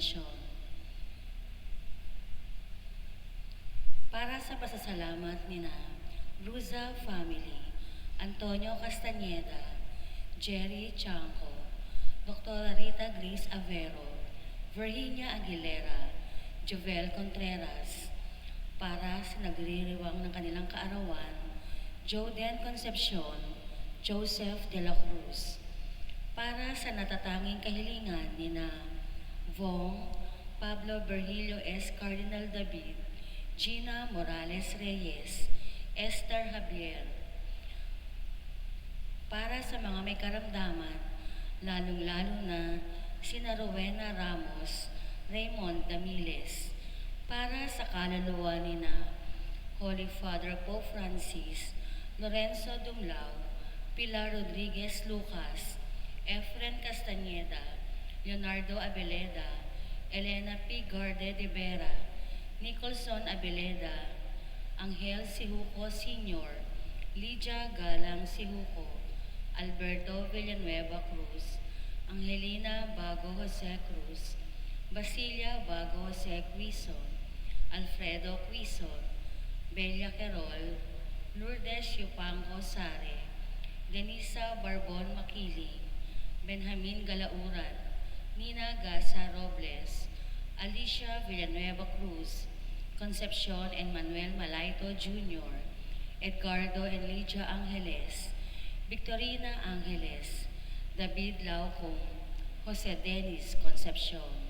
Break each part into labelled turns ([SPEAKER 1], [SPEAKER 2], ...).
[SPEAKER 1] intensyon. Para sa pasasalamat ni na Bruza family, Antonio Castañeda, Jerry Chanco, Dr. Rita Grace Avero, Virginia Aguilera, Jovel Contreras, para sa nagririwang ng kanilang kaarawan, Joden Concepcion, Joseph de la Cruz, para sa natatanging kahilingan ni na Vong, Pablo Virgilio S. Cardinal David, Gina Morales Reyes, Esther Javier, para sa mga may karamdaman, lalong-lalo na sina Rowena Ramos, Raymond Damiles, para sa kaluluwa ni na Holy Father Pope Francis, Lorenzo Dumlao, Pilar Rodriguez Lucas, Efren Castañeda, Leonardo Abeleda, Elena P. Garde de Vera, Nicholson Abeleda, Angel Sihuco Sr., Lydia Galang Sihuco, Alberto Villanueva Cruz, Angelina Bago Jose Cruz, Basilia Bago Jose Quizon, Alfredo Quizon, Belia Querol, Lourdes Yupango Sare, Denisa Barbon Makili, Benjamin Galauran, Nina Gasa Robles, Alicia Villanueva Cruz, Concepcion and Manuel Malaito Jr., Edgardo and Lydia Angeles, Victorina Angeles, David Laucom, Jose Dennis Concepcion.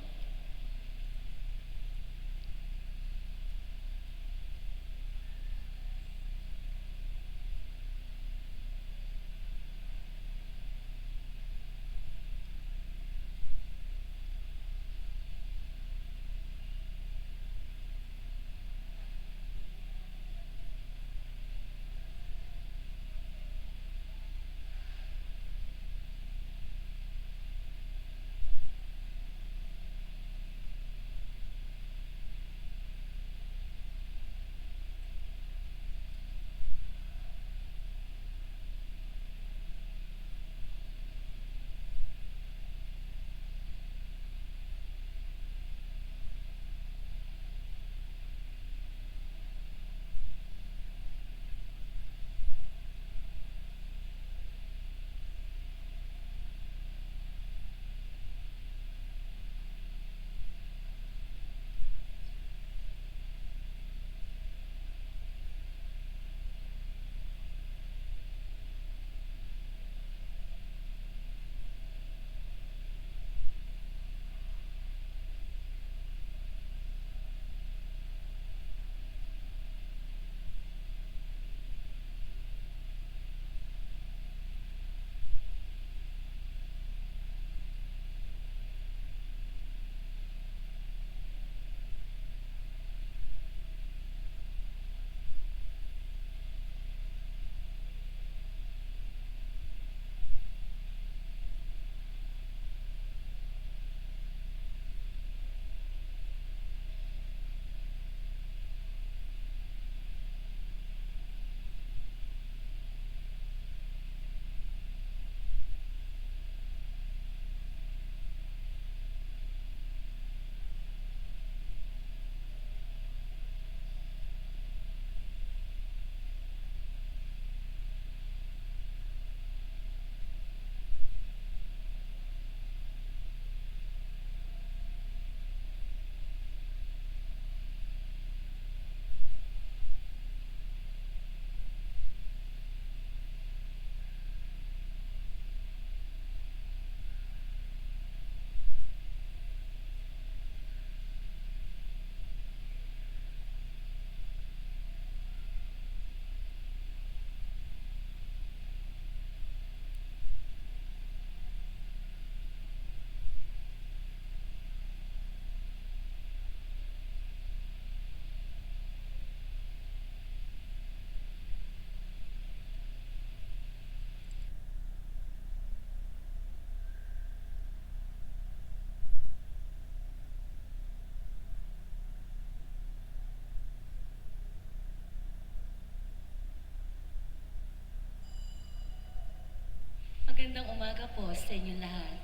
[SPEAKER 1] Magandang umaga po sa inyong lahat.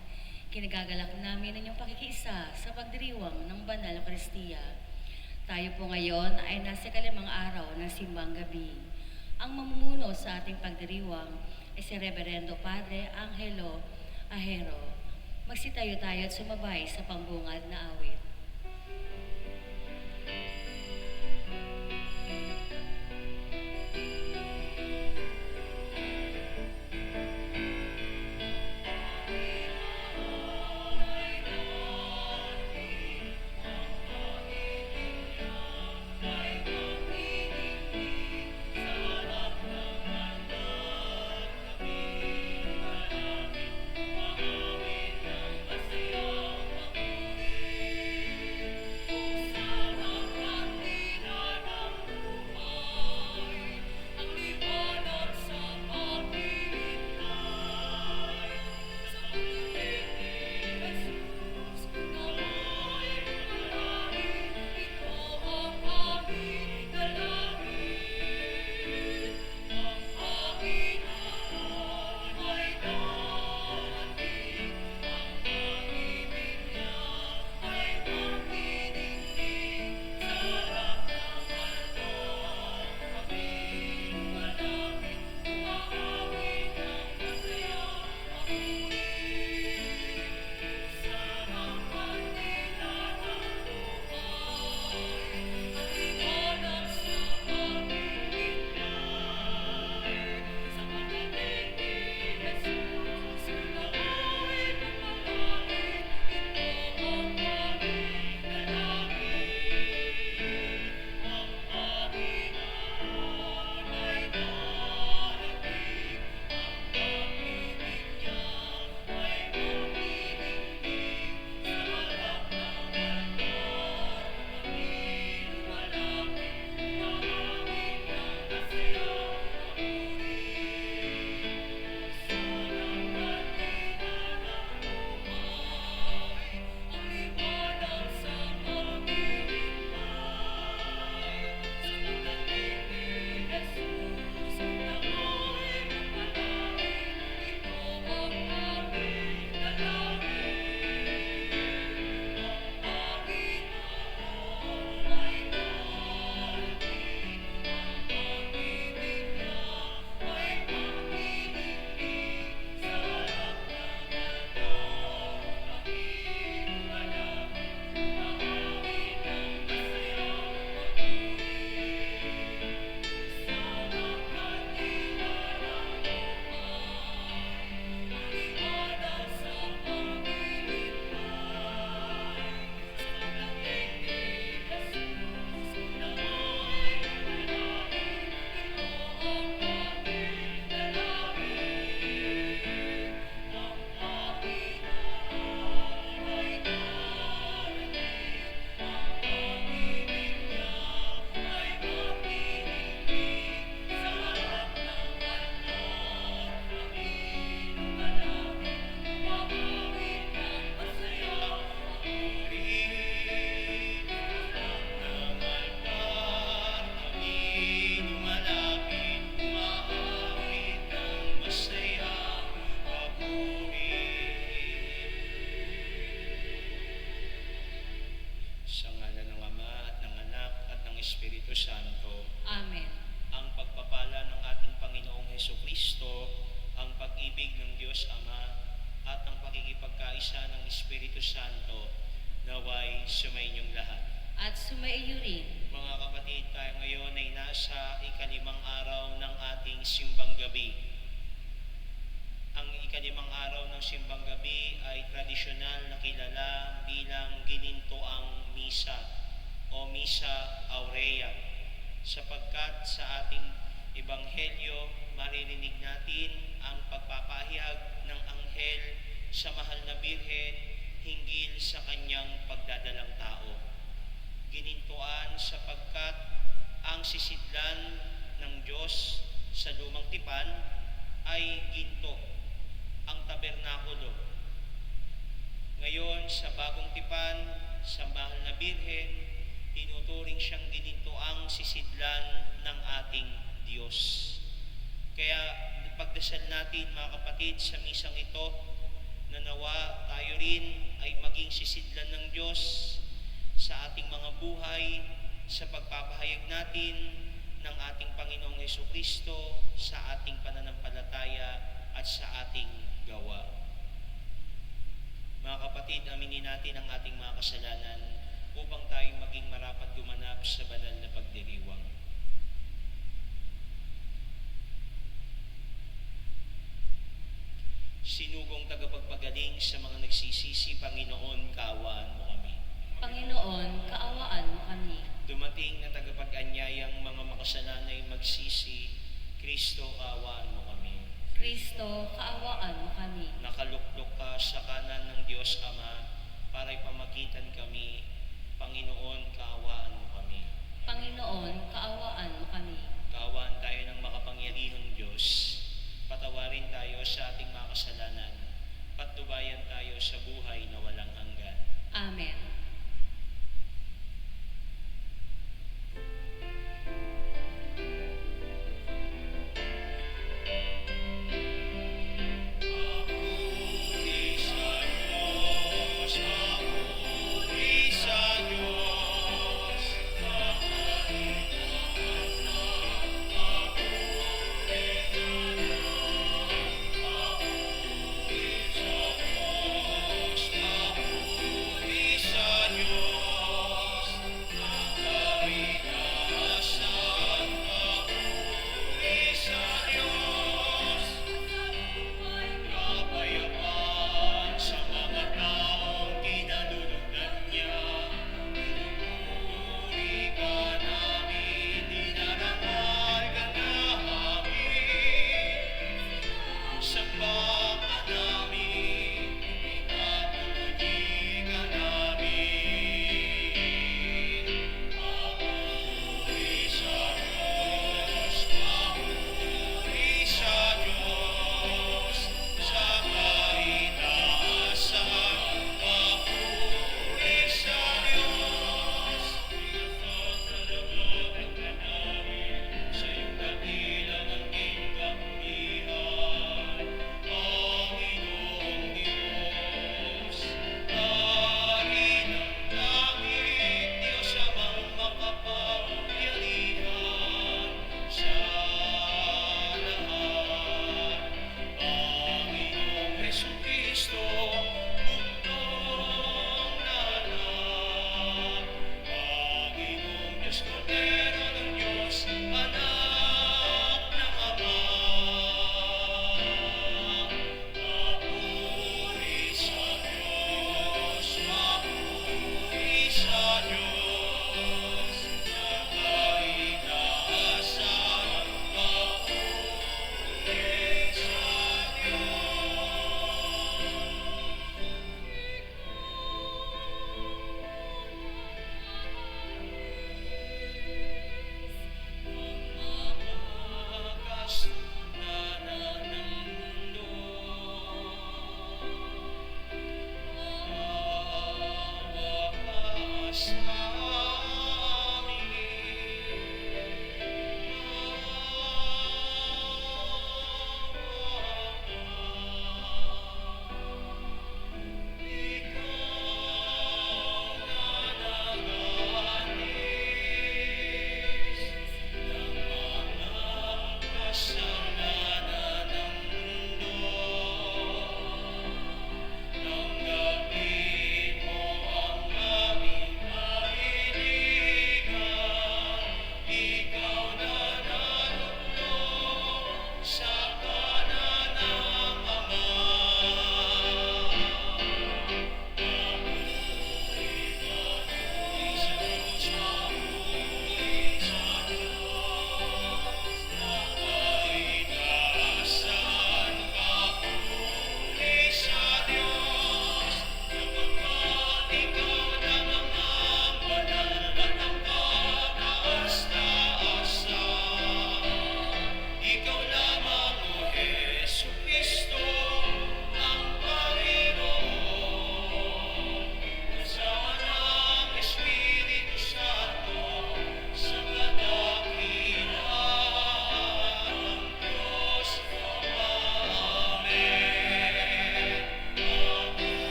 [SPEAKER 1] Kinagagalak namin ang inyong pakikiisa sa pagdiriwang ng Banal na Kristiya. Tayo po ngayon ay nasa kalimang araw ng simbang gabi. Ang mamumuno sa ating pagdiriwang ay si Reverendo Padre Angelo Ahero. Magsitayo tayo at sumabay sa pambungad na awit.
[SPEAKER 2] Espiritu Santo.
[SPEAKER 1] Amen.
[SPEAKER 2] Ang pagpapala ng ating Panginoong Hesukristo, ang pag-ibig ng Diyos Ama, at ang pakikipagkaisa ng Espiritu Santo, naway sumainyong lahat.
[SPEAKER 1] At sumaiyo rin.
[SPEAKER 2] Mga kapatid, tayo ngayon ay nasa ikalimang araw ng ating simbang gabi. Ang ikalimang araw ng simbang gabi ay tradisyonal na kilala bilang ginintoang misa o Misa Aurea, sapagkat sa ating ebanghelyo maririnig natin ang pagpapahayag ng anghel sa mahal na Birhen hinggil sa kanyang pagdadalang tao. Ginintuan sapagkat ang sisidlan ng Diyos sa lumang tipan ay ginto, ang tabernakulo. Ngayon sa bagong tipan, sa mahal na Birhen, tinuturing siyang ginintoang sisidlan ng ating Diyos. Kaya pagdasal natin mga kapatid sa misang ito, na nawa tayo rin ay maging sisidlan ng Diyos sa ating mga buhay, sa pagpapahayag natin ng ating Panginoong Hesukristo sa ating pananampalataya at sa ating gawa. Mga kapatid, aminin natin ang ating mga kasalanan upang tayo maging marapat gumanap sa banal na pagdiriwang. Sinugong tagapagpagaling sa mga nagsisisi, Panginoon, kaawaan mo kami.
[SPEAKER 1] Panginoon, kaawaan mo kami.
[SPEAKER 2] Dumating na tagapag-anyayang mga makasalanay magsisi, Kristo, kaawaan mo kami.
[SPEAKER 1] Kristo, kaawaan mo kami.
[SPEAKER 2] Nakaluklok ka sa kanan ng Diyos Ama para ipamagitan kami, Panginoon, kaawaan mo kami.
[SPEAKER 1] Panginoon, kaawaan mo kami.
[SPEAKER 2] Kaawaan tayo ng makapangyarihang Diyos. Patawarin tayo sa ating mga kasalanan. Patnubayan tayo sa buhay na walang hanggan.
[SPEAKER 1] Amen.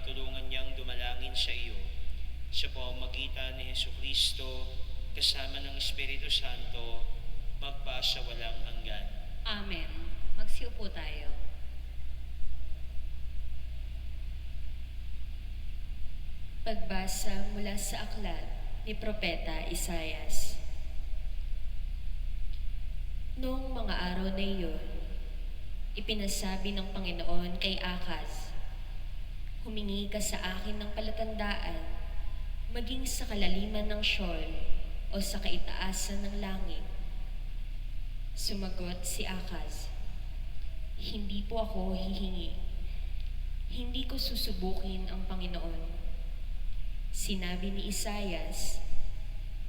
[SPEAKER 2] matulungan niyang dumalangin sa iyo. Sa pamamagitan ni Hesukristo, kasama ng Espiritu Santo, magpa sa walang hanggan.
[SPEAKER 1] Amen. Magsiupo tayo. Pagbasa mula sa aklat ni Propeta Isaias. Noong mga araw na iyon, ipinasabi ng Panginoon kay Akaz, "Humingi ka sa akin ng palatandaan, maging sa kalaliman ng Sheol o sa kaitaasan ng langit." Sumagot si Akaz, "Hindi po ako hihingi. Hindi ko susubukin ang Panginoon." Sinabi ni Isaias,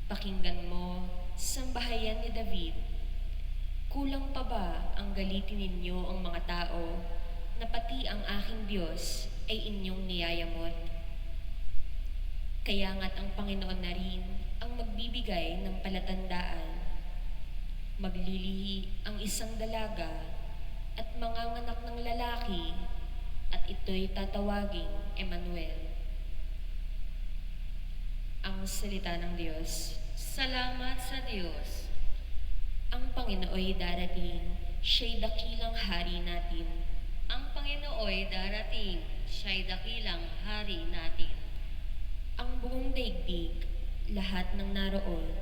[SPEAKER 1] "Pakinggan mo, sambahayan ni David. Kulang pa ba ang galitin ninyo ang mga tao na pati ang aking Diyos ay inyong niyayamot? Kaya nga't ang Panginoon na rin ang magbibigay ng palatandaan. Maglilihi ang isang dalaga at manganganak ng lalaki at ito'y tatawaging Emmanuel." Ang salita ng Diyos. Salamat sa Diyos. Ang Panginooy darating, siya'y dakilang hari natin. Ang Panginooy darating, siya'y dakilang hari natin. Ang buong daigdig, lahat ng naroon,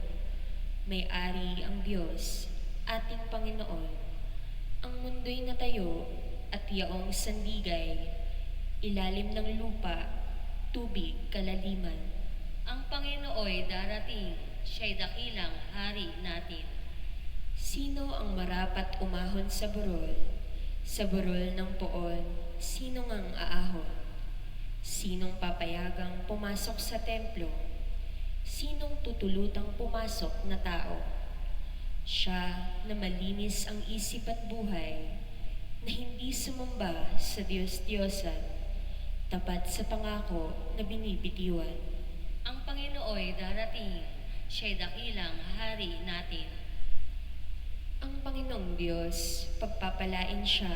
[SPEAKER 1] may-ari ang Diyos, ating Panginoon. Ang mundo'y natayo at yaong sandigay, ilalim ng lupa, tubig kalaliman. Ang Panginooy darating, siya'y dakilang hari natin. Sino ang marapat umahon sa burol? Sa burol ng poon, sino ngang aahon? Sinong papayagang pumasok sa templo? Sinong tutulutang pumasok na tao? Siya na malinis ang isip at buhay, na hindi sumamba sa Diyos-Diyosan, tapat sa pangako na binibitiwan. Ang Panginooy darating, siya'y dakilang hari natin. Ang Panginoong Diyos, pagpapalain siya,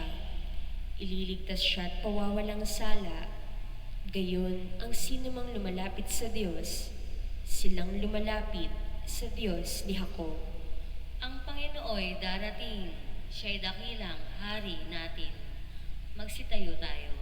[SPEAKER 1] ililigtas siya at pawawalang sala. Gayon, ang sinumang lumalapit sa Diyos, silang lumalapit sa Diyos ni Jacob. Ang Panginooy darating, siya'y dakilang hari natin. Magsitayo tayo.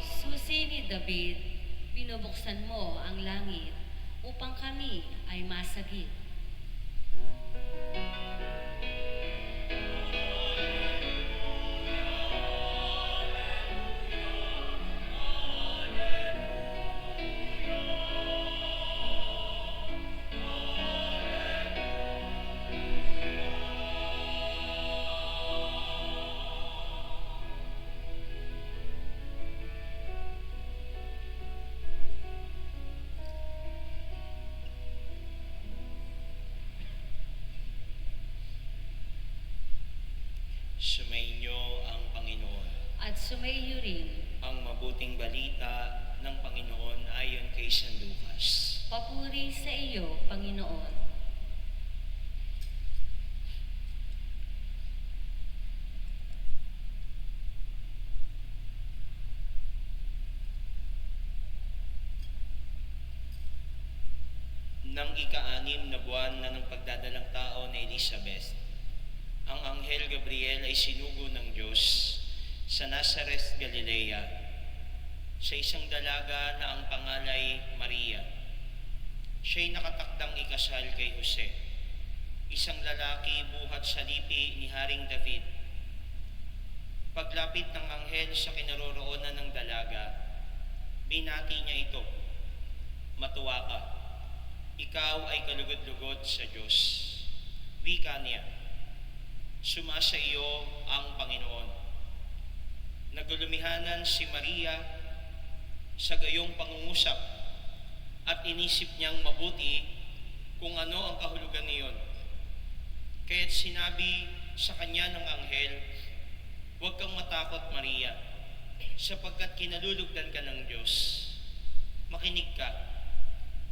[SPEAKER 1] Susi ni David, binubuksan mo ang langit upang kami ay masagip.
[SPEAKER 2] Sumainyo ang Panginoon.
[SPEAKER 1] At sumaiyo rin,
[SPEAKER 2] Ang mabuting balita ng Panginoon ayon kay San Lucas.
[SPEAKER 1] papuri sa iyo, Panginoon.
[SPEAKER 2] Nang ika-anim na buwan na ng pagdadalang tao ni Elizabeth, ang Anghel Gabriel ay sinugo ng Diyos sa Nazareth, Galilea, sa isang dalaga na ang pangalay Maria. Siya'y nakatakdang ikasal kay Jose, isang lalaki buhat sa lipi ni Haring David. Paglapit ng anghel sa kinaroroonan ng dalaga, binati niya ito, "Matuwa ka." ikaw ay kalugod-lugod sa Diyos. Wika niya, sumasa iyo ang Panginoon. Nagulumihanan si Maria sa gayong pangungusap at inisip niyang mabuti kung ano ang kahulugan niyon. Kaya't sinabi sa kanya ng anghel, "Huwag kang matakot, Maria, sapagkat kinalulugdan ka ng Diyos. Makinig ka,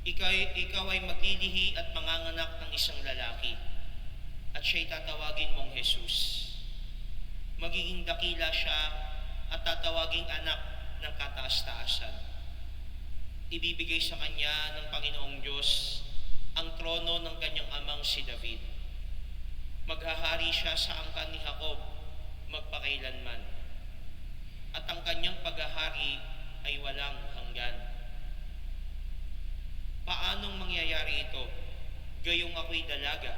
[SPEAKER 2] ikaw ay maglilihi at manganganak ng isang lalaki, at siya'y tatawagin mong Jesus. Magiging dakila siya at tatawaging anak ng kataas-taasan. Ibibigay sa kanya ng Panginoong Diyos ang trono ng kanyang amang si David. Maghahari siya sa angkan ni Jacob magpakailanman, at ang kanyang paghahari ay walang hanggan." Paanong mangyayari ito? Gayong ako'y dalaga?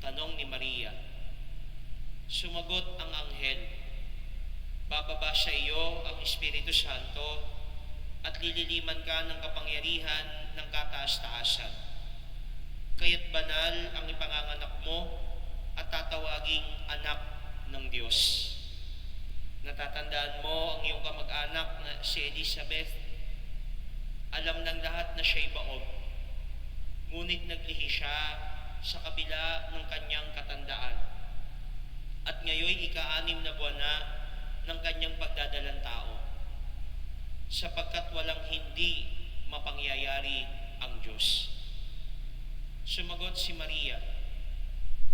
[SPEAKER 2] Tanong ni Maria. Sumagot ang anghel, "Bababa sa iyo ang Espiritu Santo at lililiman ka ng kapangyarihan ng kataas-taasan. Kaya't banal ang ipanganganak mo at tatawaging anak ng Diyos. Natatandaan mo ang iyong kamag-anak na si Elizabeth. Alam ng lahat na siya'y baog, ngunit naglihi siya sa kabila ng kanyang katandaan. At ngayon ika-6 na buwan na ng kanyang pagdadalang tao, sapagkat walang hindi mapangyayari ang Diyos." Sumagot si Maria,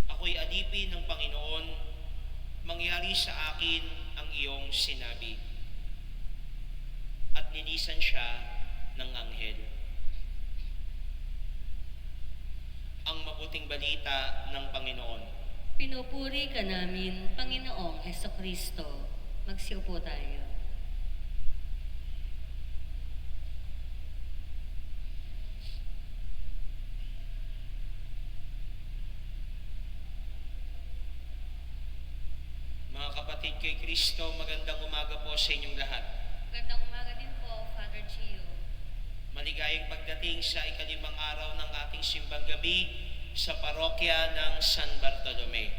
[SPEAKER 2] "Ako'y alipin ng Panginoon, mangyari sa akin ang iyong sinabi." At nilisan siya ng anghel. Ang mabuting balita ng Panginoon.
[SPEAKER 1] Pinupuri ka namin, Panginoong Hesukristo. Magsiupo tayo.
[SPEAKER 2] Mga kapatid kay Kristo, magandang umaga po sa inyong lahat.
[SPEAKER 1] Magandang umaga din po, Father Gio.
[SPEAKER 2] Maligayang pagdating sa ika-5 araw ng ating simbang gabi sa parokya ng San Bartolome.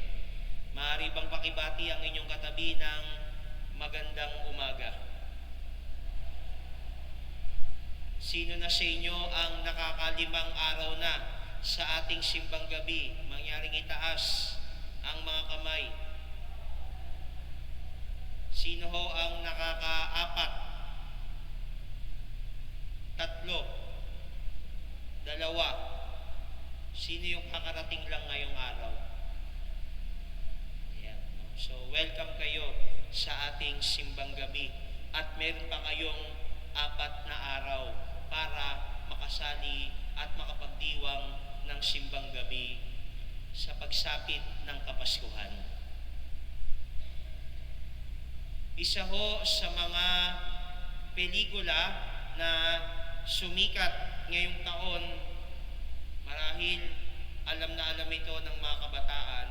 [SPEAKER 2] Maaari bang pakibati ang inyong katabi ng magandang umaga? Sino na sa inyo ang nakaka-5 araw na sa ating simbang gabi? Mangyaring itaas ang mga kamay. Sino ho ang nakaka-4? 3, 2. Sino yung kakarating lang ngayong araw? Ayan, no? So, welcome kayo sa ating simbang gabi. At meron pa kayong 4 na araw para makasali at makapagdiwang ng simbang gabi sa pagsapit ng Kapaskuhan. Isa ho sa mga pelikula na sumikat ngayong taon, marahil alam na alam ito ng mga kabataan,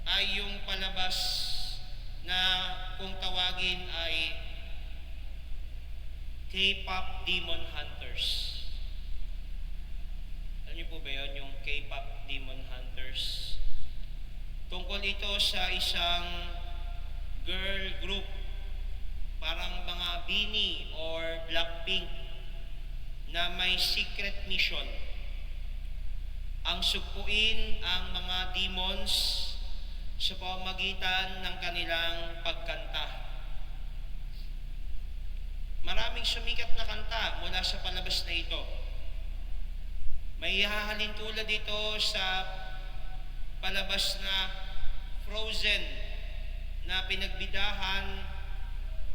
[SPEAKER 2] ay yung palabas na kung tawagin ay K-pop Demon Hunters. Alam niyo po ba yun, yung K-pop Demon Hunters? Tungkol ito sa isang girl group, parang mga BINI or Blackpink, na may secret mission. Ang sugpuin ang mga demons sa pamamagitan ng kanilang pagkanta. Maraming sumikat na kanta mula sa palabas na ito. May hahalin tulad dito sa palabas na Frozen na pinagbidahan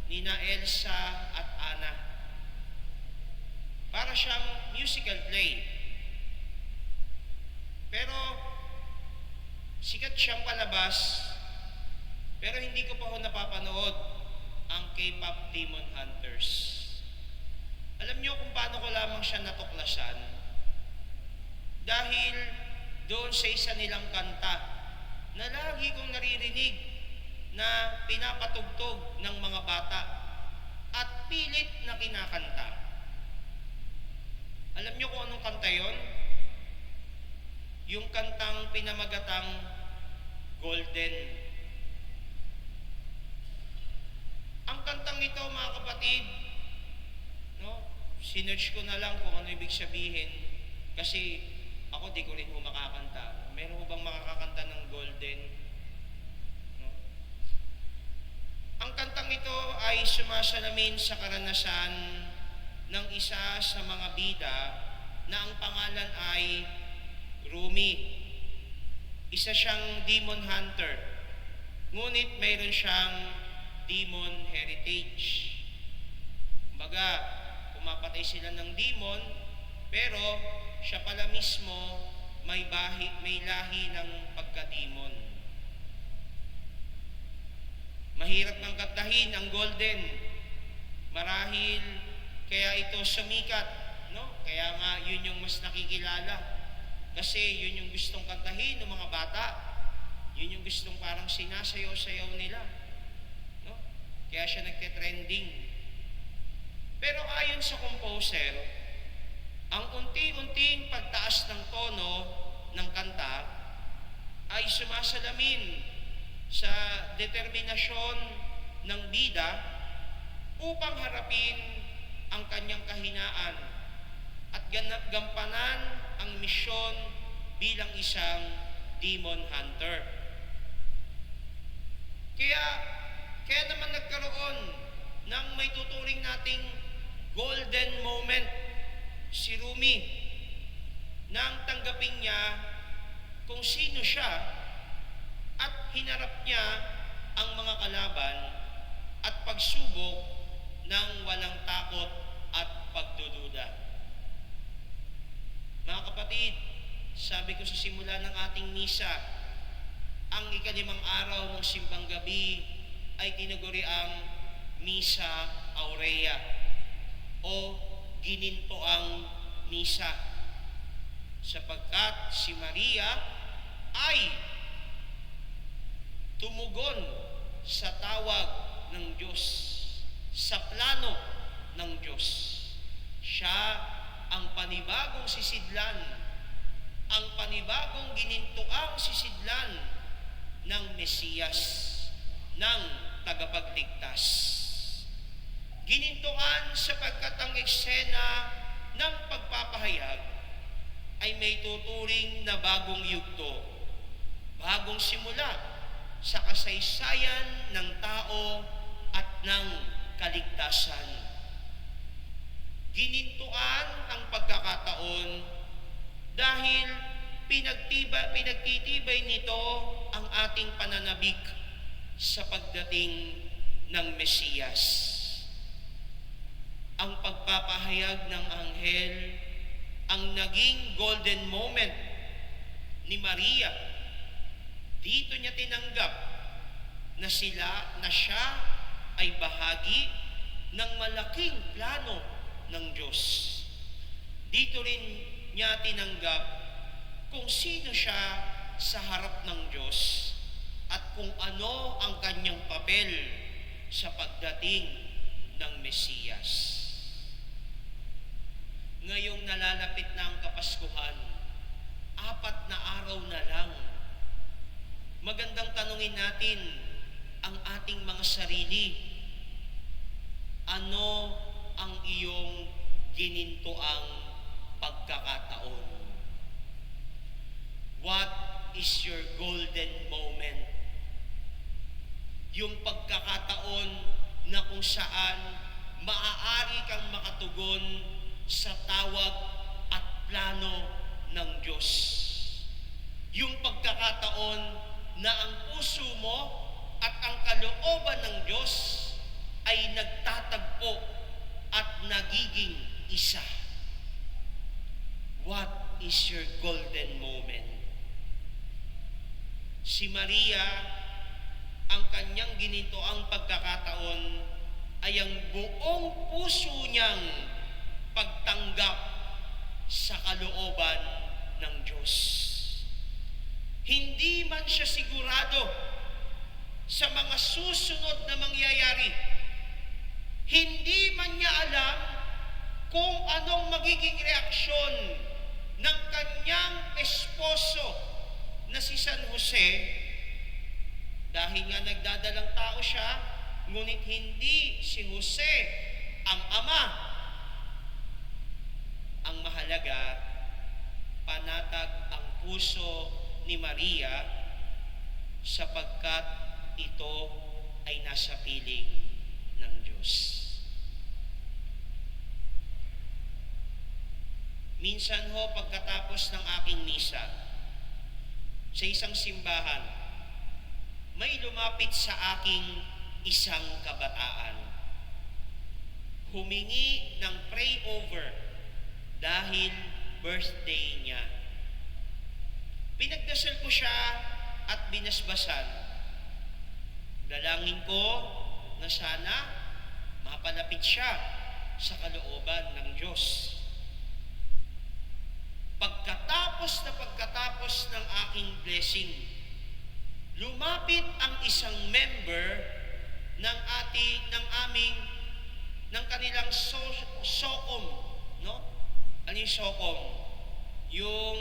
[SPEAKER 2] ni Elsa at Anna. Para siyang musical play. Pero sikat siyang palabas, pero hindi ko pa ho napapanood ang K-pop Demon Hunters. Alam niyo kung paano ko lamang siya natuklasan? Dahil doon sa isa nilang kanta na lagi kong naririnig na pinapatugtog ng mga bata at pilit na kinakanta. Alam niyo kung anong kanta yon? Yung kantang pinamagatang Golden. Ang kantang ito, mga kapatid, no? Sinearch ko na lang kung ano ibig sabihin kasi ako di ko rin ho makakanta. Meron ho bang makakakanta ng Golden? No? Ang kantang ito ay sumasalamin sa karanasan ng isa sa mga bida na ang pangalan ay Rumi. Isa siyang demon hunter. Ngunit mayroon siyang demon heritage. Kumbaga, pumapatay sila ng demon, pero siya pala mismo may lahi ng pagka-demon. Mahirap ng kantahin ang Golden. Marahil kaya ito sumikat, no? Kaya nga yun yung mas nakikilala. Kasi yun yung gustong kantahin ng mga bata. Yun yung gustong parang sinasayaw-sayaw nila. No? Kaya siya nagte-trending. Pero ayon sa composer, ang unti-unting pagtaas ng tono ng kanta ay sumasalamin sa determinasyon ng bida upang harapin ang kanyang kahinaan at gampanan ang misyon bilang isang demon hunter. Kaya naman nagkaroon ng may tuturing nating golden moment si Rumi nang tanggapin niya kung sino siya at hinarap niya ang mga kalaban at pagsubok ng walang takot at pagdududa. Mga kapatid, sabi ko sa simula ng ating misa, ang ika-5 araw ng simbang gabi ay tinaguri ang Misa Aurea o ginintoang misa, sapagkat si Maria ay tumugon sa tawag ng Diyos, sa plano ng Diyos. Siya ang panibagong sisidlan, ang panibagong ginintoang sisidlan ng Mesiyas, ng tagapagligtas. Ginintuan sapagkat ang eksena ng pagpapahayag ay may tuturing na bagong yugto, bagong simula sa kasaysayan ng tao at ng kaligtasan. Ginintuan ang pagkakataon dahil pinagtitibay nito ang ating pananabik sa pagdating ng Mesiyas. Ang pagpapahayag ng anghel ang naging golden moment ni Maria. Dito niya tinanggap na siya ay bahagi ng malaking plano ng Diyos. Dito rin niya tinanggap kung sino siya sa harap ng Diyos at kung ano ang kanyang papel sa pagdating ng Mesiyas. Ngayong nalalapit na ang Kapaskuhan, 4 na araw na lang, magandang tanungin natin ang ating mga sarili. Ano ang iyong ginintoang pagkakataon? What is your golden moment? Yung pagkakataon na kung saan maaari kang makatugon sa tawag at plano ng Diyos. Yung pagkakataon na ang puso mo at ang kalooban ng Diyos ay nagtatagpo at nagiging isa. What is your golden moment? Si Maria, ang kanyang ginitoang pagkakataon ay ang buong puso niyang pagtanggap sa kalooban ng Diyos. Hindi man siya sigurado sa mga susunod na mangyayari. Hindi man niya alam kung anong magiging reaksyon ng kanyang esposo na si San Jose, dahil nga nagdadalang tao siya, ngunit hindi si Jose ang ama. Ang mahalaga, panatag ang puso ni Maria sapagkat ito ay nasa piling ng Diyos. Minsan ho, pagkatapos ng aking misa, sa isang simbahan, may lumapit sa aking isang kabataan. Humingi ng pray over dahil birthday niya. Pinagdasal ko siya at binasbasan. Dalangin ko na sana mapalapit siya sa kalooban ng Diyos. Pagkatapos ng aking blessing, lumapit ang isang member ng kanilang SOCOM, no? Ano yung SOCOM? Yung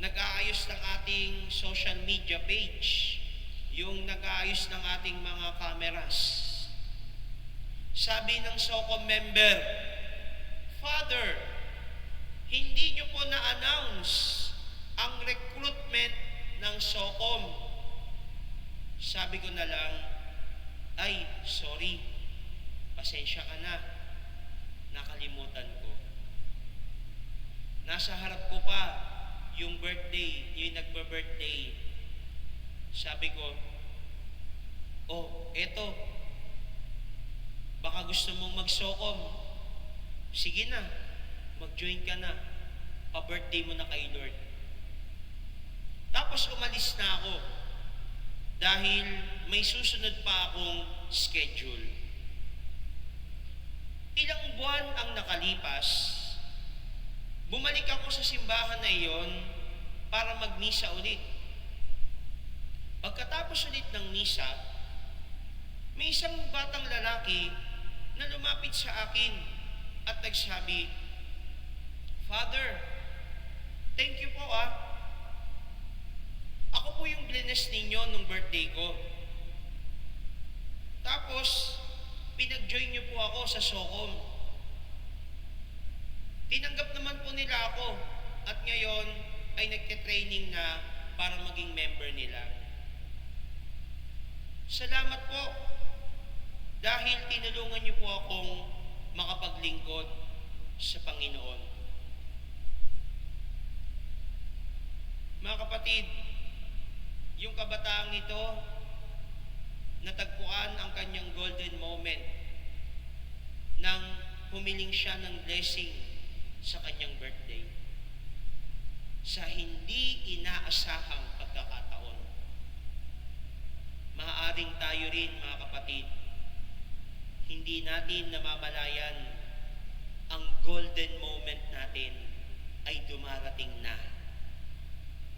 [SPEAKER 2] nag-aayos ng ating social media page, yung nag-aayos ng ating mga cameras. Sabi ng SOCOM member, Father, hindi niyo po na-announce ang recruitment ng SOCOM. Sabi ko na lang, ay, sorry, pasensya ka na, nakalimutan ko. Nasa harap ko pa yung birthday, yung nagpa-birthday. Sabi ko, oh, eto, baka gusto mong mag-SOCOM. Sige na, mag-join ka na. Pa-birthday mo na kay Lord. Tapos umalis na ako dahil may susunod pa akong schedule. Ilang buwan ang nakalipas, bumalik ako sa simbahan na iyon para magmisa ulit. Pagkatapos ulit ng misa, may isang batang lalaki na lumapit sa akin at nagsabi, Father, thank you po Ako po yung bless ninyo nung birthday ko. Tapos, pinag-join niyo po ako sa SOCOM. Tinanggap naman po nila ako at ngayon ay nagte-training na para maging member nila. Salamat po dahil tinulungan niyo po akong makapaglingkod sa Panginoon. Mga kapatid, yung kabataang ito, natagpuan ang kanyang golden moment nang humiling siya ng blessing sa kanyang birthday. Sa hindi inaasahang pagkakataon. Maaaring tayo rin, mga kapatid, hindi natin namamalayan ang golden moment natin ay dumarating na.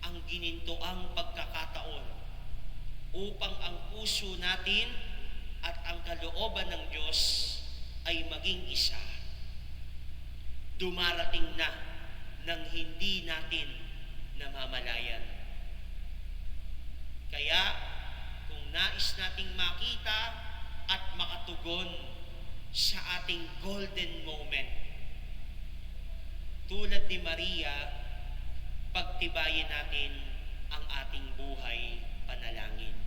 [SPEAKER 2] Ang ginintoang pagkakataon upang ang puso natin at ang kalooban ng Diyos ay maging isa. Dumarating na nang hindi natin namamalayan. Kaya, kung nais nating makita at makatugon sa ating golden moment, tulad ni Maria, pagtibayin natin ang ating buhay panalangin.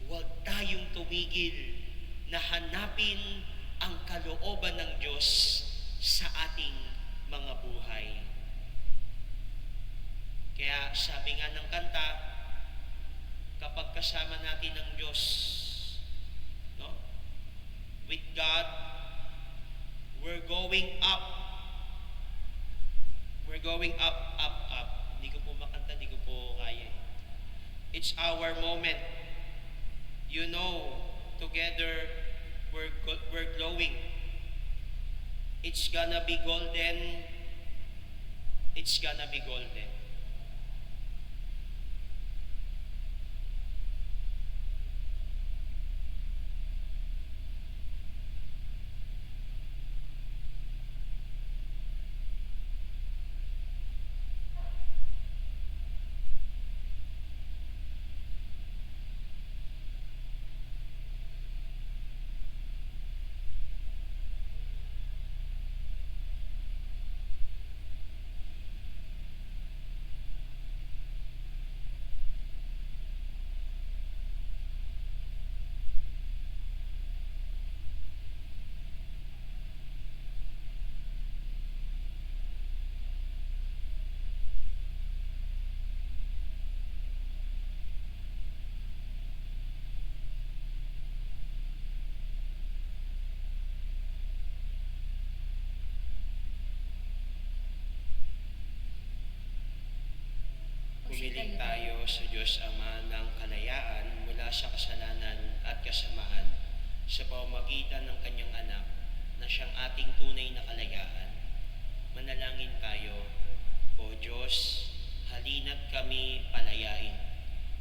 [SPEAKER 2] Huwag tayong tumigil na hanapin ang kalooban ng Diyos sa ating mga buhay. Kaya sabi nga ng kanta, kapag kasama natin ang Diyos, no? With God, we're going up. We're going up, up, up. Hindi ko po makanta, hindi ko po kaya. It's our moment. You know, together, we're glowing. It's gonna be golden. It's gonna be golden. tayo sa Diyos Ama ng kalayaan mula sa kasalanan at kasamaan sa pamamagitan ng kanyang anak na siyang ating tunay na kalayaan. Manalangin tayo. O Diyos, halina't kami palayain.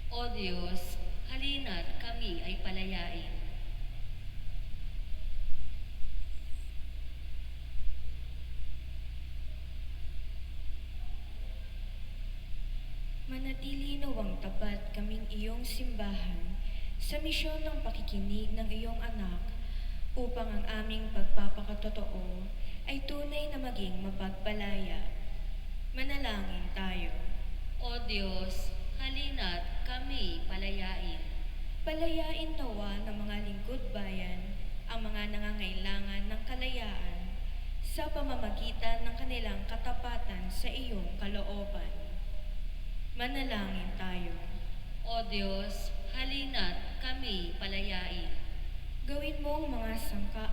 [SPEAKER 1] O Diyos, halina't kami ay palayain.
[SPEAKER 3] Manatili nawang tapat kaming iyong simbahan sa misyon ng pakikinig ng iyong anak upang ang aming pagpapakatotoo ay tunay na maging mapagpalaya. Manalangin tayo.
[SPEAKER 1] O Diyos, halina't kami palayain.
[SPEAKER 3] Palayain nawa ng mga lingkod bayan ang mga nangangailangan ng kalayaan sa pamamagitan ng kanilang katapatan sa iyong kalooban. Manalangin tayo.
[SPEAKER 1] O Diyos, halina't kami palayain.
[SPEAKER 3] Gawin mong mga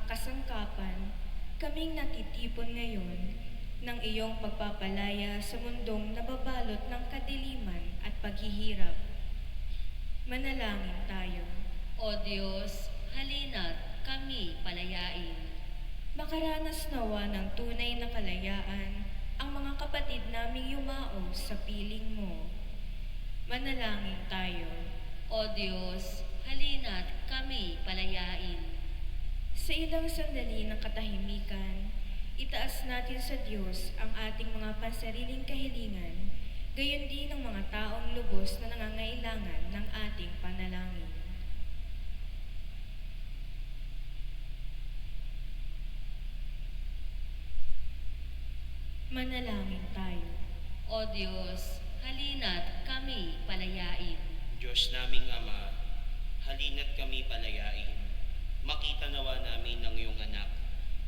[SPEAKER 3] kasangkapan kaming natitipon ngayon ng iyong pagpapalaya sa mundong nababalot ng kadiliman at paghihirap. Manalangin tayo.
[SPEAKER 1] O Diyos, halina't kami palayain.
[SPEAKER 3] Makaranas nawa ng tunay na kalayaan ang mga kapatid naming yumao sa piling mo. Manalangin tayo.
[SPEAKER 1] O Diyos, halina't kami palayain.
[SPEAKER 3] Sa ilang sandali ng katahimikan, itaas natin sa Diyos ang ating mga pansariling kahilingan, gayon din ang mga taong lubos na nangangailangan ng ating panalangin. Manalangin tayo.
[SPEAKER 1] O Diyos, halina't kami palayain.
[SPEAKER 2] Diyos naming Ama, halina't kami palayain. Makita nawa namin ng iyong anak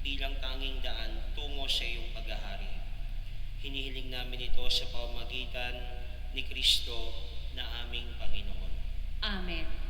[SPEAKER 2] bilang tanging daan tungo sa iyong paghahari. Hinihiling namin ito sa pamamagitan ni Kristo na aming Panginoon.
[SPEAKER 1] Amen.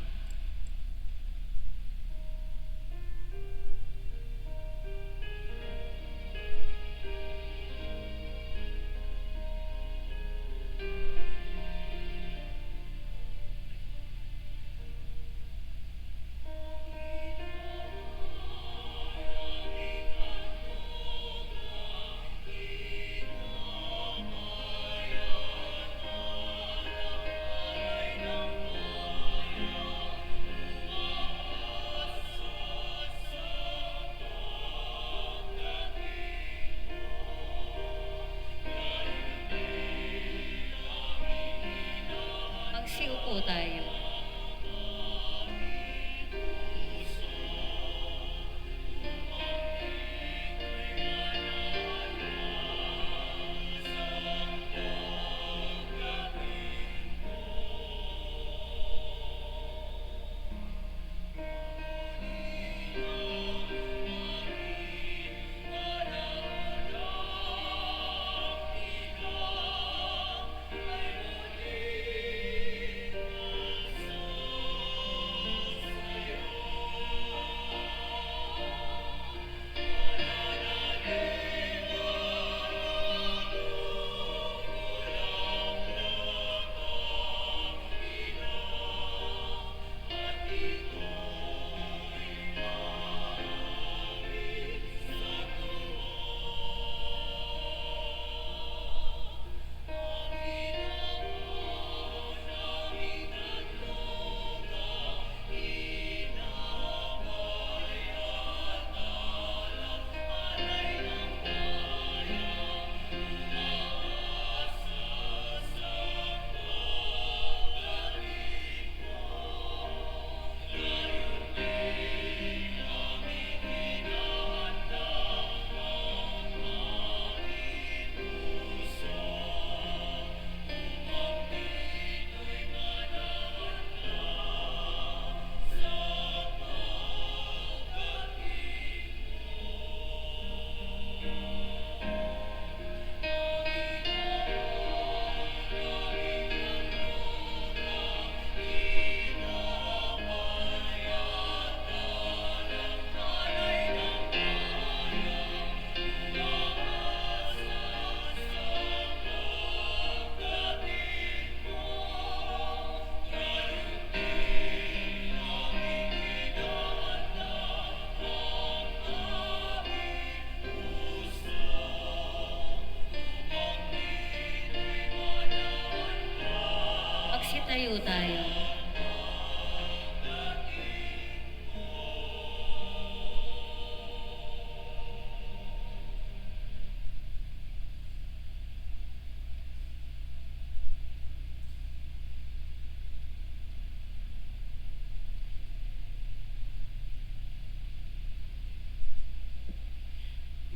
[SPEAKER 1] Magtayo tayo.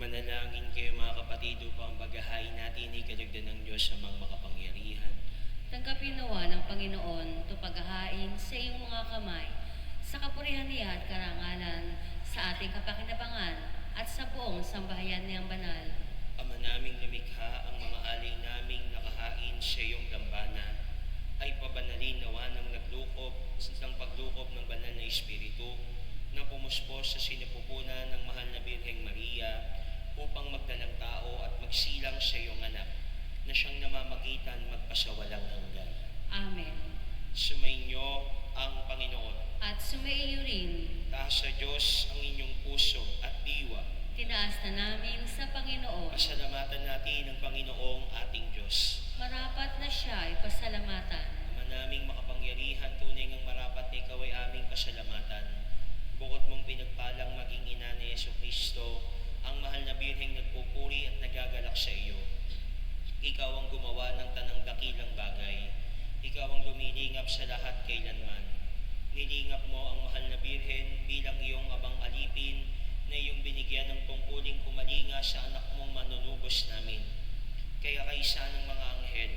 [SPEAKER 2] Manalangin kayo mga kapatid upang bagahain natin ay kalagdan ng Diyos sa mga makapangyarihan.
[SPEAKER 1] Tanggapin nawa ng Panginoon ito paghahain sa iyong mga kamay, sa kapurihan niya at karangalan, sa ating kapakinabangan at sa buong sambahayan niyang banal.
[SPEAKER 2] Ama naming lumikha, ang mga alay naming nakahain sa iyong dambana ay pabanalin nawa ng paglukob ng banal na Espiritu na pumuspos sa sinapupunan ng mahal na Birheng Maria upang magdalang tao at magsilang sa iyong anak na siyang namamagitan magpasawalang hanggan.
[SPEAKER 1] Amen.
[SPEAKER 2] Sumainyo ang Panginoon.
[SPEAKER 1] At sumaiyo rin,
[SPEAKER 2] Taas sa Diyos ang inyong puso at diwa.
[SPEAKER 1] tinaas na namin sa Panginoon.
[SPEAKER 2] Pasalamatan natin ang Panginoong ating Diyos.
[SPEAKER 1] Marapat na siya ay pasalamatan.
[SPEAKER 2] Ama naming makapangyarihan, tunay ngang marapat na ikaw ay aming pasalamatan. Bukod mong pinagpalang maging ina ni Jesucristo, ang mahal na Birheng nagpupuri at nagagalak sa iyo. Ikaw ang gumawa ng tanang dakilang bagay. Ikaw ang lumilingap sa lahat kailanman. Nilingap mo ang mahal na Birhen bilang iyong abang alipin na iyong binigyan ng tungkuling kumalinga sa anak mong manunubos namin. Kaya kaisa ng mga anghel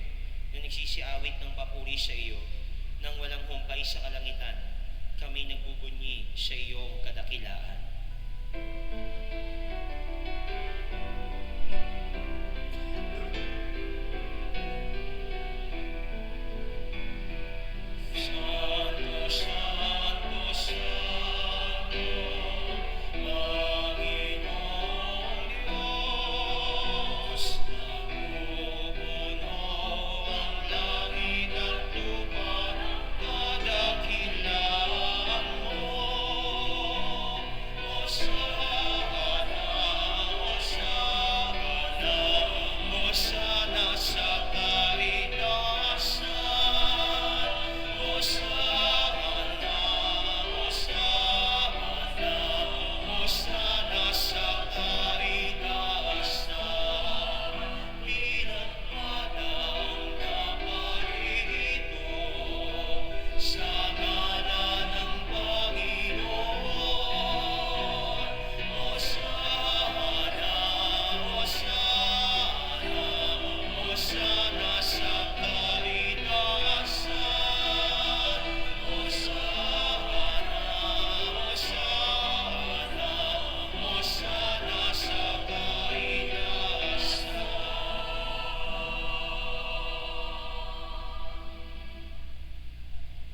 [SPEAKER 2] na nagsisiawit ng papuri sa iyo, nang walang humpay sa kalangitan, kami nagbubunyi sa iyong kadakilaan. Santo, Santo, Santo, Panginoong Diyos, napupuno ang langit at lupa ng kadakilaan mo. Hosana, Hosana, Hosana sa kaitaasan. Hosana, Hosana, Hosana sa kaitaasan. Pinagpala ang naparito sa ngalan ng Panginoon. Hosana, Hosana, Hosana sa kaitaasan. Hosana, Hosana, Hosana sa kaitaasan.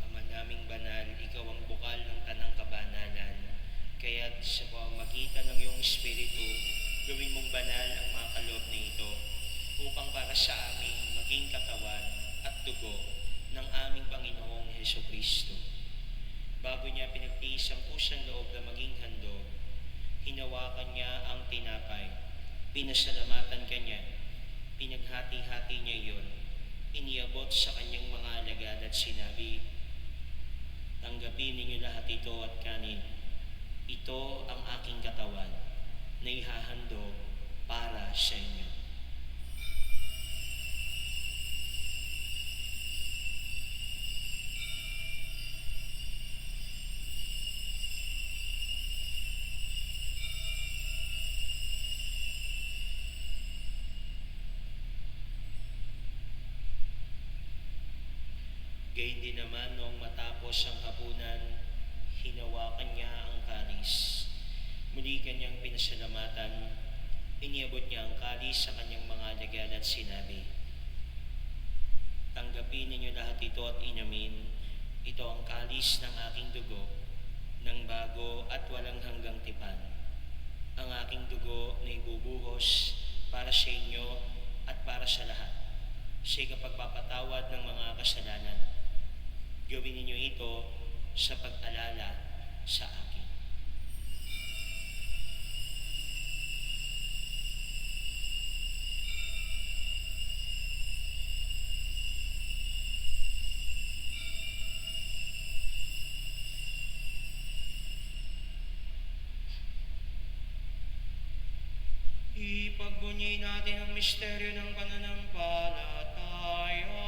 [SPEAKER 2] Ama naming banal, ikaw ang bukal ng tanang kabanalan. Kaya't sa pamamagitan ng iyong Espiritu, gawin mong banal ang mga kaloob na ito upang para sa amin maging katawan at dugo ng aming Panginoong Hesukristo. Bago niya pinagtiis ang kusang loob na maging handog, hinawakan niya ang tinapay, pinasalamatan kanya, pinaghati-hati niya iyon, iniabot sa kanyang mga alagad at sinabi, "Tanggapin ninyo lahat ito at kanin. Ito ang aking katawan na ihahandog para sa inyo." Gayun din naman noong matapos ang hapunan, hinawakan niya ang kalis. Muli kanyang pinasalamatan, iniabot niya ang kalis sa kanyang mga alagad at sinabi, "Tanggapin ninyo lahat ito at inumin. Ito ang kalis ng aking dugo, ng bago at walang hanggang tipan. Ang aking dugo na ibubuhos para sa inyo at para sa lahat, sa ikapagpapatawad ng mga kasalanan. Gawin ninyo ito sa pag-alala sa akin." Ipagbunyi natin ang misteryo ng pananampalataya.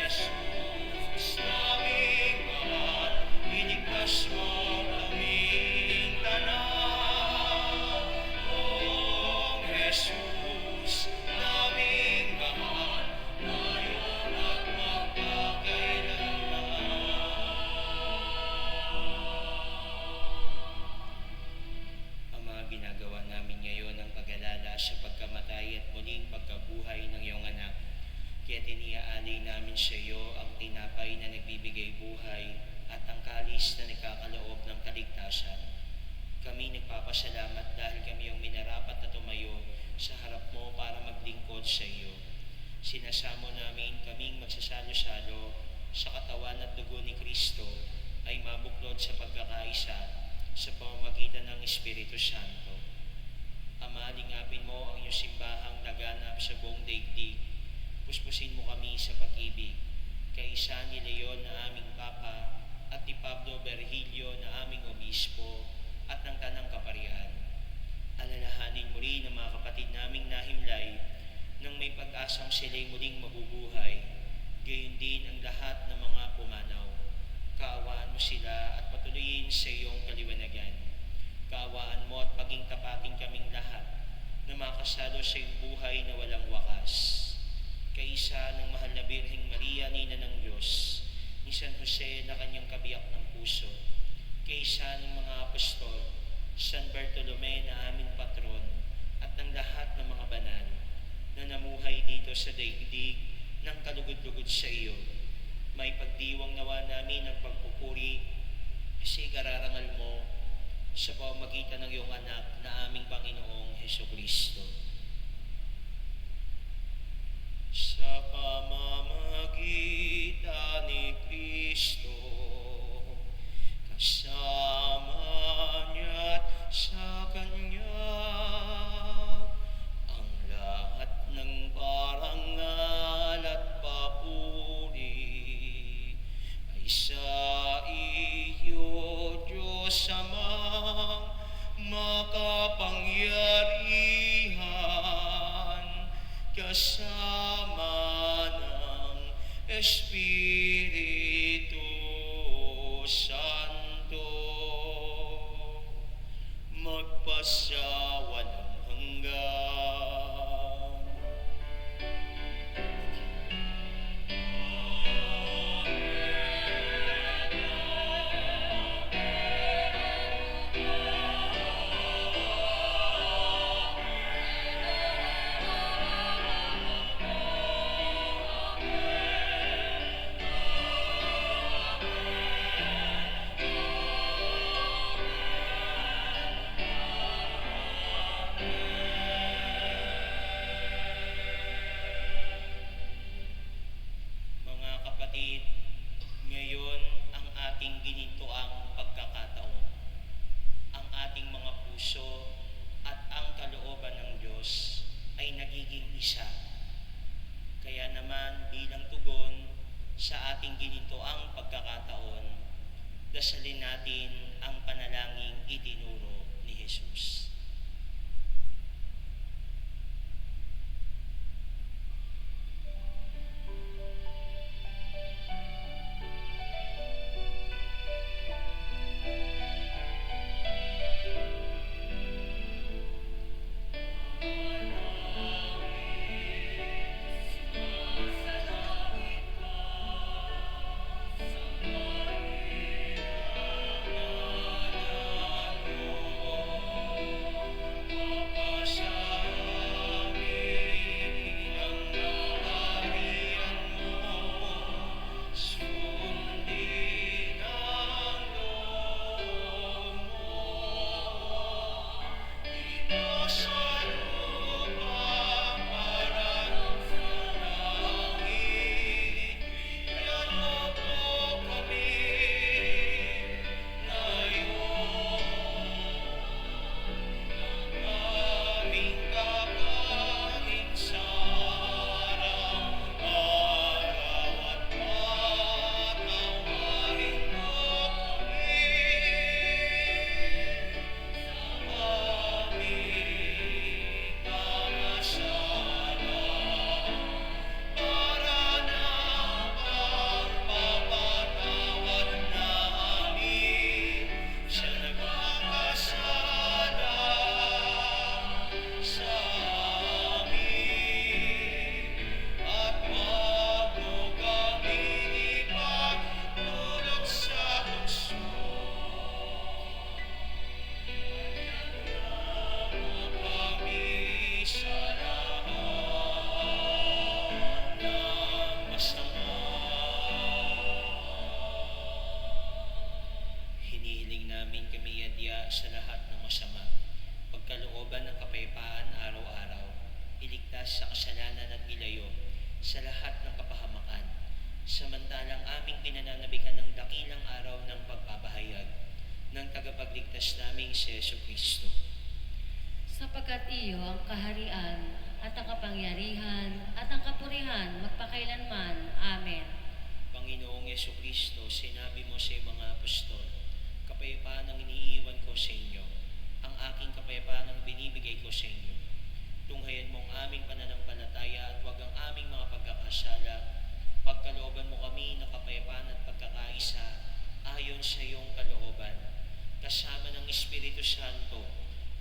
[SPEAKER 2] Jesus, naming mahal, iligtas mo kaming tanan. Ong Jesus, naming mahal, ngayon at magpakailanman. Ama, ginagawa namin ngayon ang pag-alala sa pagkamatay at muling pagkabuhay ng iyong anak. Kaya iniaalay namin sa iyo ang tinapay na nagbibigay buhay at ang kalis na nagkakaloob ng kaligtasan. Kami nagpapasalamat dahil kami yung minarapat na tumayo sa harap mo para maglingkod sa iyo. Sinasamo namin kaming magsasalo-salo sa katawan at dugo ni Kristo ay mabuklod sa pagkakaisa sa pamamagitan ng Espiritu Santo. Ama, lingapin mo ang iyong simbahang laganap sa buong daigdig. Puspusin mo kami sa pag-ibig, kaisa ni Leon na aming Papa at ni Pablo Berhilio na aming Obispo at ng Tanang Kaparian. Alalahanin mo rin ang mga kapatid naming nahimlay nang may pag-asang sila'y muling mabubuhay, gayon din ang lahat ng mga pumanaw. Kaawaan mo sila at patuloyin sa iyong kaliwanagan. Kaawaan mo at paging tapatin kaming lahat na makasalo sa iyong buhay na walang wakas. Kaisa ng mahal na Birheng Maria, Nina ng Diyos, ni San Jose na kanyang kabiyak ng puso, kaisa ng mga apostol, San Bartolome na aming patron, at ng lahat ng mga banal na namuhay dito sa daigdig ng kalugod-lugod sa iyo. May pagdiwang nawa namin ang pagpupuri kasi kararangal mo sa pamamagitan ng iyong anak na aming Panginoong Hesukristo. Sa pamamagitan ni Kristo, kasama niya at sa Kanya, ang lahat ng parangal at papuri ay sa iyo, Diyos Amang makapangyarihan, kasama ng Espiritu Santo, magpasyawalang hanggan. Mga kapatid, ngayon ang ating ginintoang pagkakataon. Ang ating mga puso at ang kalooban ng Diyos ay nagiging isa. Kaya naman bilang tugon sa ating ginintoang pagkakataon, dasalin natin ang panalangin itinuro ni Jesus.
[SPEAKER 1] sapagkat iyo ang kaharian at ang kapangyarihan at ang kapurihan magpakailanman. Amen.
[SPEAKER 2] Panginoong Yesukristo, sinabi mo sa iyong mga apostol, kapayapaan ang iniiwan ko sa inyo, ang aking kapayapaan ang binibigay ko sa inyo. Tunghayan mo ang aming pananampalataya at huwag ang aming mga pagkakasala. Pagkalooban mo kami ng kapayapaan at pagkakaisa ayon sa iyong kalooban. Kasama ng Espiritu Santo,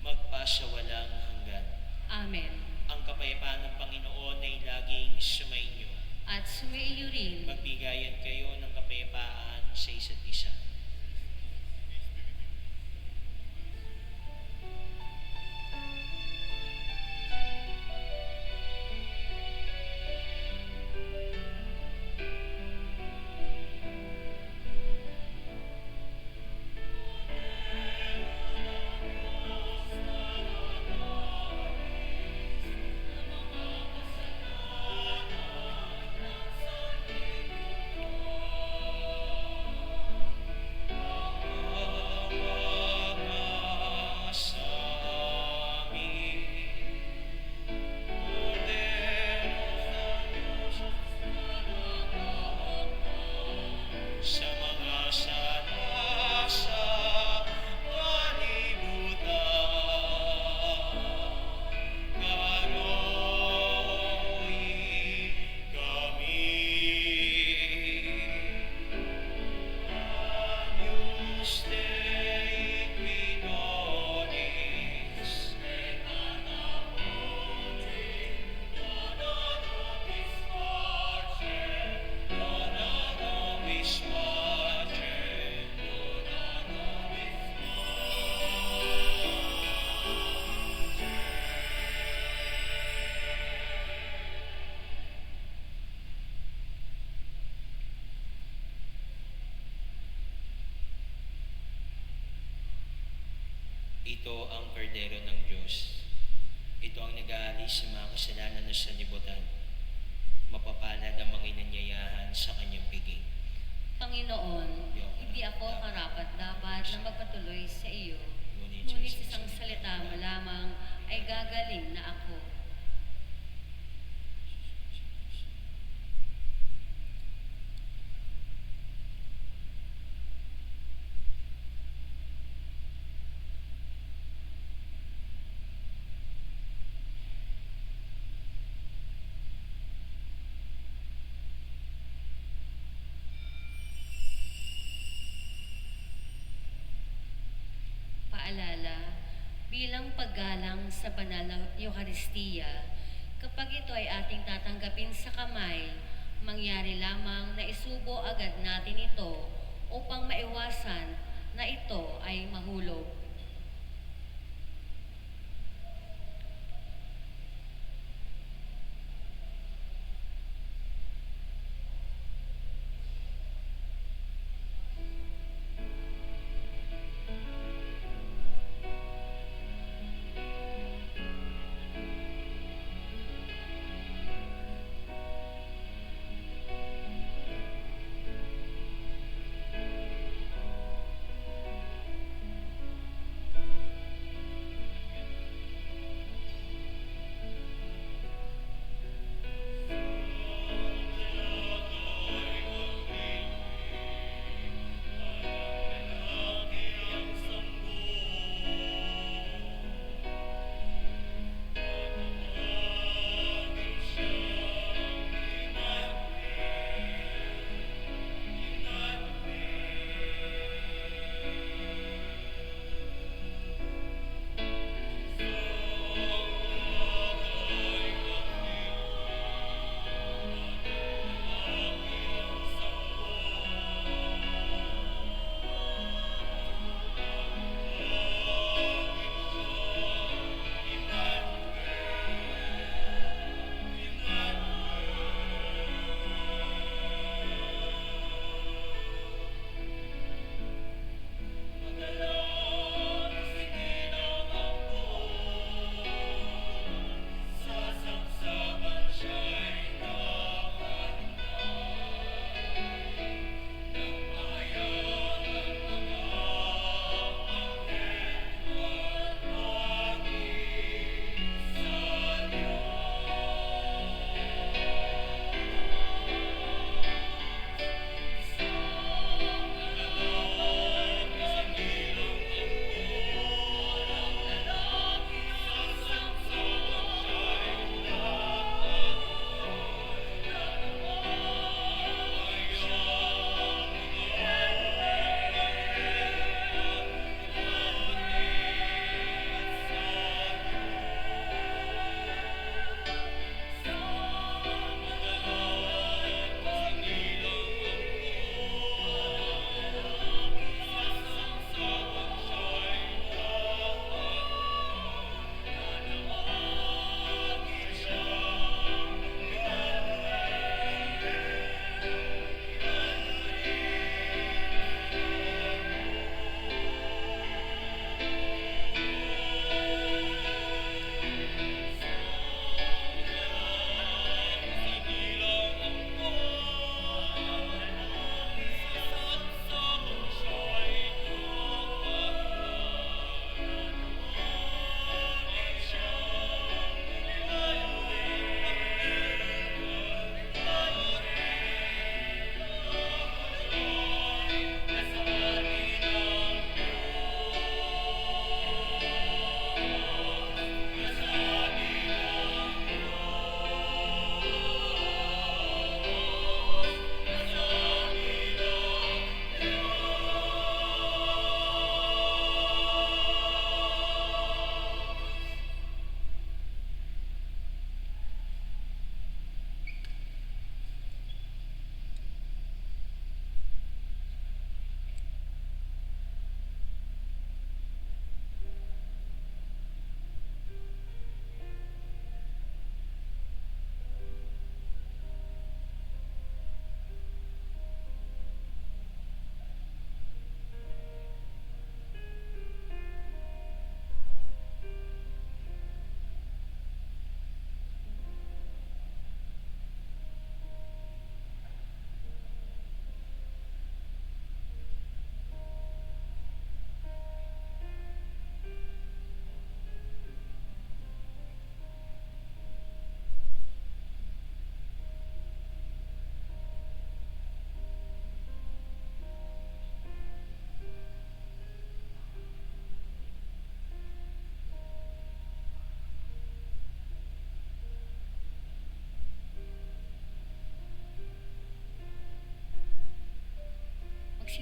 [SPEAKER 2] magpasawalang hanggan.
[SPEAKER 1] Amen.
[SPEAKER 2] Ang kapayapaan ng Panginoon ay laging sumainyo.
[SPEAKER 1] At sumaiyo rin.
[SPEAKER 2] Magbigayan kayo ng kapayapaan sa isa't isa. Sa mga sala sa kalibutan, karoy kami. Agnus Dei qui nobis, dona nobis pacem, dona nobis pacem, dona nobis Ito ang kordero ng Diyos. Ito ang nag-aalis sa mga kasalanan ng sanlibutan. Mapapalad ang mga inanyayahan sa kanyang piging.
[SPEAKER 1] Panginoon, hindi ako karapat-dapat na magpatuloy sa iyo. Ngunit isang salita mo lamang ay gagaling na ako. Paalala, bilang paggalang sa banal na Eucharistia, kapag ito ay ating tatanggapin sa kamay, mangyari lamang na isubo agad natin ito upang maiwasan na ito ay mahulog.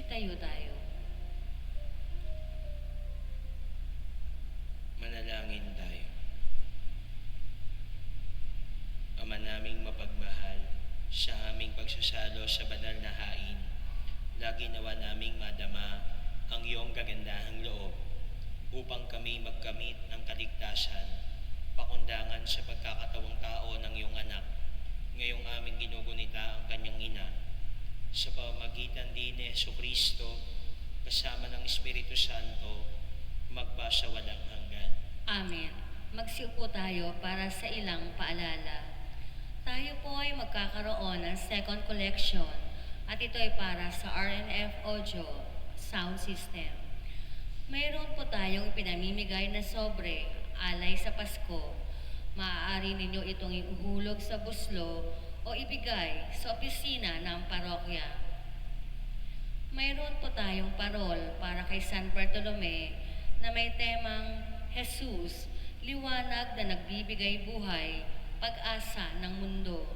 [SPEAKER 1] Magsitayo tayo.
[SPEAKER 2] Manalangin tayo. Ama naming mapagmahal, sa aming pagsasalo sa banal na hain, lagi nawa naming madama ang iyong kagandahang loob upang kami magkamit ng kaligtasan, pakundangan sa pagkakatawang tao ng iyong anak, ngayong aming ginugunita ang kanyang ina, sa pamagitan din ni Jesucristo, kasama ng Espiritu Santo, magpasa walang hanggan.
[SPEAKER 1] Amen. Magsiupo tayo para sa ilang paalala. Tayo po ay magkakaroon ng second collection at ito ay para sa RNF Audio Sound System. Mayroon po tayong pinamimigay na sobre alay sa Pasko. Maaari ninyo itong iuhulog sa buslo o ibigay sa opisina ng parokya. Mayroon po tayong parol para kay San Bartolome na may temang Jesus, liwanag na nagbibigay buhay, pag-asa ng mundo.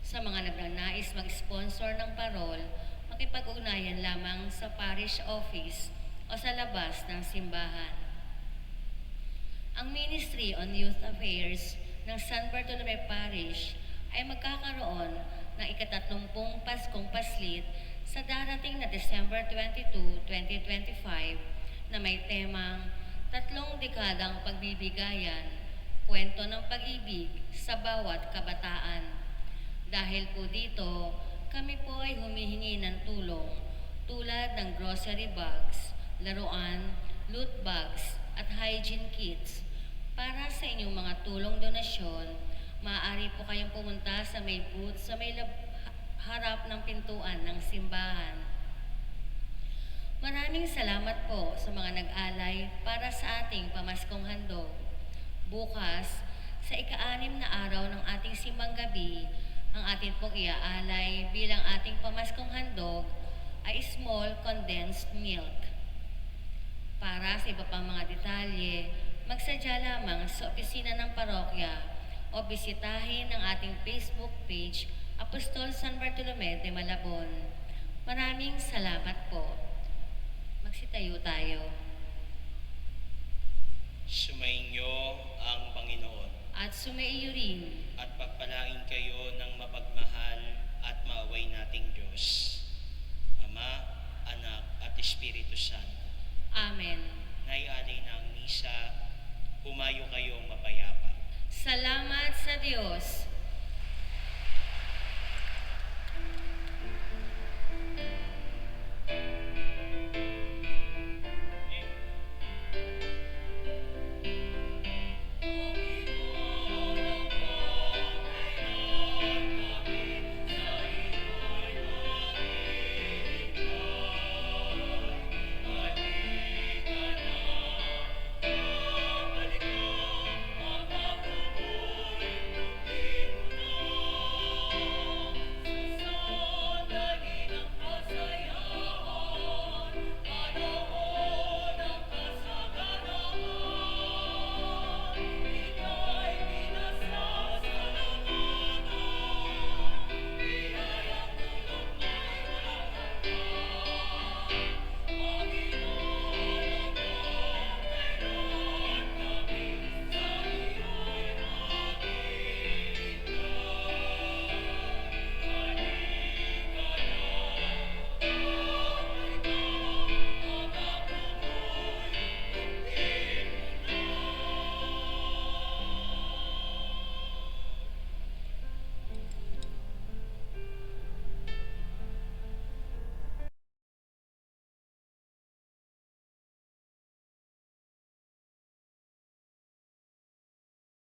[SPEAKER 1] Sa mga nagnanais mag-sponsor ng parol, makipag-ugnayan lamang sa parish office o sa labas ng simbahan. Ang Ministry on Youth Affairs ng San Bartolome Parish ay magkakaroon ng ika-30 Paskong Paslit sa darating na December 22, 2025 na may temang 3 dekadang pagbibigayan, kwento ng pag-ibig sa bawat kabataan. Dahil po dito, kami po ay humihingi ng tulong tulad ng grocery bags, laruan, loot bags at hygiene kits. Para sa inyong mga tulong donasyon, maaari po kayong pumunta sa may booth sa may harap ng pintuan ng simbahan. Maraming salamat po sa mga nag-alay para sa ating pamaskong handog. Bukas, sa ika-6 na araw ng ating simbang gabi, ang atin pong iaalay bilang ating pamaskong handog ay small condensed milk. Para sa iba pang mga detalye, magsadya lamang sa opisina ng parokya o bisitahin ang ating Facebook page Apostol San Bartolome de Malabon. Maraming salamat po. Magsitayo tayo.
[SPEAKER 2] Sumainyo ang Panginoon
[SPEAKER 1] At sumaiyo rin.
[SPEAKER 2] at pagpalain kayo ng mapagmahal at maaway nating Diyos, Ama, Anak at Espiritu Santo.
[SPEAKER 1] Amen.
[SPEAKER 2] Naialay na ang misa, humayo kayong mapayapa.
[SPEAKER 1] Salamat sa Diyos.